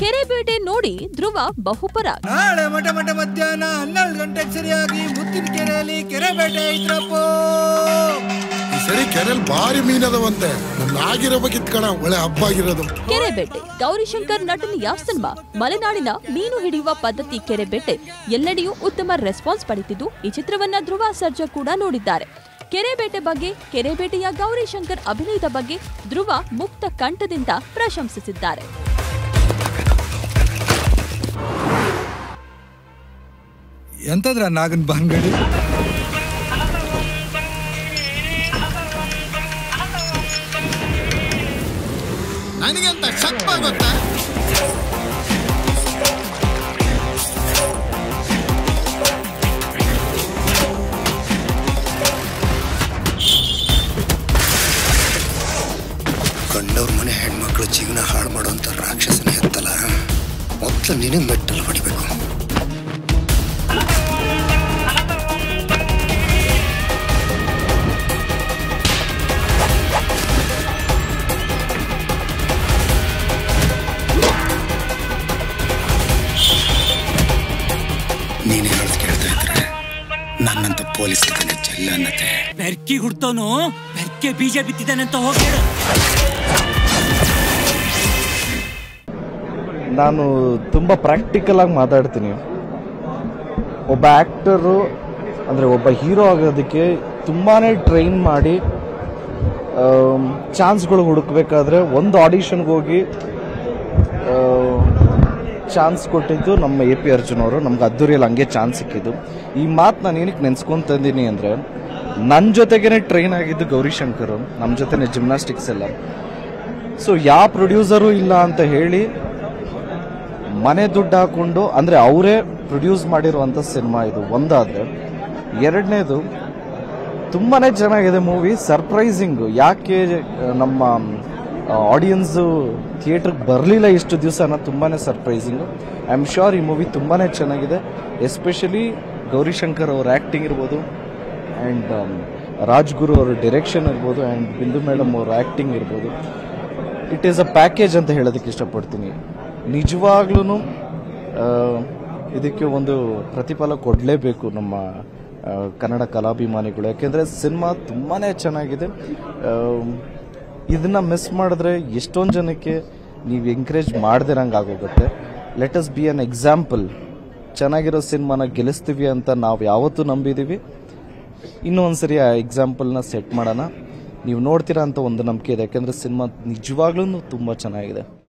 ಕೆರೆಬೇಟೆ ನೋಡಿ ಧ್ರುವ ಬಹುಪರ. ನಾಳೆ ಮಠ ಮಧ್ಯಾಹ್ನ 12 ಗಂಟೆಗೆ ಸರಿಯಾಗಿ ಮುತ್ತಿನ ಕೆರೆಯಲ್ಲಿ ಕೆರೆಬೇಟೆ ಐತ್ರಪ್ಪ. ಈ ಸರಿ ಕೆರೆಯಲ್ಲಿ ಭಾರಿ ಮೀನದವಂತೆ. ಆಗಿರೋ ಕಿತ್ಕಣ ಒಳ್ಳೆ ಹಬ್ಬ ಆಗಿರೋದು. ಕೆರೆಬೇಟೆ ಗೌರಿಶಂಕರ್ ನಟನೆಯ ಸಿನಿಮಾ. ಮಲೆನಾಡಿನ ಮೀನು ಹಿಡಿಯುವ ಪದ್ಧತಿ ಕೆರೆಬೇಟೆ ಎಲ್ಲೆಡೆಯೂ ಉತ್ತಮ ರೆಸ್ಪಾನ್ಸ್ ಪಡೆದಿದ್ದು ಈ ಚಿತ್ರವನ್ನ ಧ್ರುವ ಸರ್ಜಾ ಕೂಡ ನೋಡಿದ್ದಾರೆ. ಕೆರೆಬೇಟೆ ಬಗ್ಗೆ, ಕೆರೆಬೇಟೆಯ ಗೌರಿಶಂಕರ್ ಅಭಿನಯದ ಬಗ್ಗೆ ಧ್ರುವ ಮುಕ್ತ ಕಂಠದಿಂದ ಪ್ರಶಂಸಿಸಿದ್ದಾರೆ. ಎಂತದ್ರ ನಾಗನ್ ಬಾಂಗಡಿ ನನಗೆಂತ ಶಕ್ತ ಗೊತ್ತಾ? ಗಂಡವ್ರ ಮನೆ ಹೆಣ್ಮಕ್ಳು ಜೀವನ ಹಾಳು ಮಾಡುವಂತ ರಾಕ್ಷಸನ ಎತ್ತಲ್ಲ, ಮೊದಲು ನಿನಗೆ ಮೆಟ್ಟಲು ಹೊಡಿಬೇಕು. ನೀನೇ ಹೇಳೋದು ಕೇಳ್ತಾ ಇದ್ರೆ ನನ್ನಂತ ಪೊಲೀಸ್ ಚೆಲ್ಲ ಅನ್ನತ್ತೆ. ಬೆರ್ಕಿ ಹುಡ್ತವನು ಬೆರ್ಕೆ ಬೀಜ ಬಿತ್ತಿದ್ದಾನಂತ ಹೋಗಿ. ನಾನು ತುಂಬ ಪ್ರಾಕ್ಟಿಕಲ್ ಆಗಿ ಮಾತಾಡ್ತೀನಿ. ಒಬ್ಬ ಆ್ಯಕ್ಟರು ಅಂದರೆ ಒಬ್ಬ ಹೀರೋ ಆಗೋದಕ್ಕೆ ತುಂಬಾ ಟ್ರೈನ್ ಮಾಡಿ ಚಾನ್ಸ್ಗಳು ಹುಡುಕ್ಬೇಕಾದ್ರೆ ಒಂದು ಆಡಿಷನ್ಗೆ ಹೋಗಿ ಚಾನ್ಸ್ ಕೊಟ್ಟಿದ್ದು ನಮ್ಮ AP ಅರ್ಜುನ್ ಅವರು. ನಮ್ಗೆ ಅದ್ದೂರಿಯಲ್ಲಿ ಹಂಗೆ ಚಾನ್ಸ್ ಸಿಕ್ಕಿದ್ದು. ಈ ಮಾತು ನಾನು ಏನಕ್ಕೆ ನೆನೆಸ್ಕೊಂತಂದೀನಿ ಅಂದರೆ, ನನ್ನ ಜೊತೆಗೇ ಟ್ರೈನ್ ಆಗಿದ್ದು ಗೌರಿಶಂಕರ್, ನಮ್ಮ ಜೊತೆನೇ ಜಿಮ್ನಾಸ್ಟಿಕ್ಸ್ ಎಲ್ಲ. ಸೊ ಯಾವ ಪ್ರೊಡ್ಯೂಸರು ಇಲ್ಲ ಅಂತ ಹೇಳಿ ಮನೆ ದುಡ್ಡು ಹಾಕೊಂಡು, ಅಂದರೆ ಅವರೇ ಪ್ರೊಡ್ಯೂಸ್ ಮಾಡಿರುವಂಥ ಸಿನಿಮಾ ಇದು ಒಂದಾದರೆ. ಎರಡನೇದು ತುಂಬಾ ಚೆನ್ನಾಗಿದೆ ಮೂವಿ. ಸರ್ಪ್ರೈಸಿಂಗು. ಯಾಕೆ ನಮ್ಮ ಆಡಿಯನ್ಸು ಥಿಯೇಟ್ರಿಗೆ ಬರಲಿಲ್ಲ ಇಷ್ಟು ದಿವಸ ಅನ್ನೋದು ತುಂಬಾ ಸರ್ಪ್ರೈಸಿಂಗು. ಐ ಆಮ್ ಶ್ಯೂರ್ ಈ ಮೂವಿ ತುಂಬಾ ಚೆನ್ನಾಗಿದೆ. ಎಸ್ಪೆಷಲಿ ಗೌರಿಶಂಕರ್ ಅವ್ರ ಆ್ಯಕ್ಟಿಂಗ್ ಇರ್ಬೋದು, ಆ್ಯಂಡ್ ರಾಜ್ಗುರು ಅವ್ರ ಡೈರೆಕ್ಷನ್ ಇರ್ಬೋದು, ಆ್ಯಂಡ್ ಬಿಂದು ಮೇಡಮ್ ಅವ್ರ ಆ್ಯಕ್ಟಿಂಗ್ ಇರ್ಬೋದು. ಇಟ್ ಈಸ್ ಅ ಪ್ಯಾಕೇಜ್ ಅಂತ ಹೇಳೋದಕ್ಕೆ ಇಷ್ಟಪಡ್ತೀನಿ. ನಿಜವಾಗ್ಲೂ ಇದಕ್ಕೆ ಒಂದು ಪ್ರತಿಫಲ ಕೊಡಲೇಬೇಕು ನಮ್ಮ ಕನ್ನಡ ಕಲಾಭಿಮಾನಿಗಳು. ಯಾಕೆಂದರೆ ಸಿನಿಮಾ ತುಂಬಾ ಚೆನ್ನಾಗಿದೆ. ಇದನ್ನು ಮಿಸ್ ಮಾಡಿದ್ರೆ ಎಷ್ಟೊಂದು ಜನಕ್ಕೆ ನೀವು ಎಂಕರೇಜ್ ಮಾಡ್ದಿರಂಗೆ ಆಗೋಗುತ್ತೆ. Let us be an example. ಚೆನ್ನಾಗಿರೋ ಸಿನಿಮಾನ ಗೆಲ್ಲಿಸ್ತೀವಿ ಅಂತ ನಾವು ಯಾವತ್ತೂ ನಂಬಿದ್ದೀವಿ. ಇನ್ನೊಂದು ಸರಿ ಆ ಎಕ್ಸಾಂಪಲ್ನ ಸೆಟ್ ಮಾಡೋಣ. ನೀವು ನೋಡ್ತೀರಾ ಅಂತ ಒಂದು ನಂಬಿಕೆ ಇದೆ. ಯಾಕೆಂದರೆ ಸಿನಿಮಾ ನಿಜವಾಗ್ಲೂ ತುಂಬ ಚೆನ್ನಾಗಿದೆ.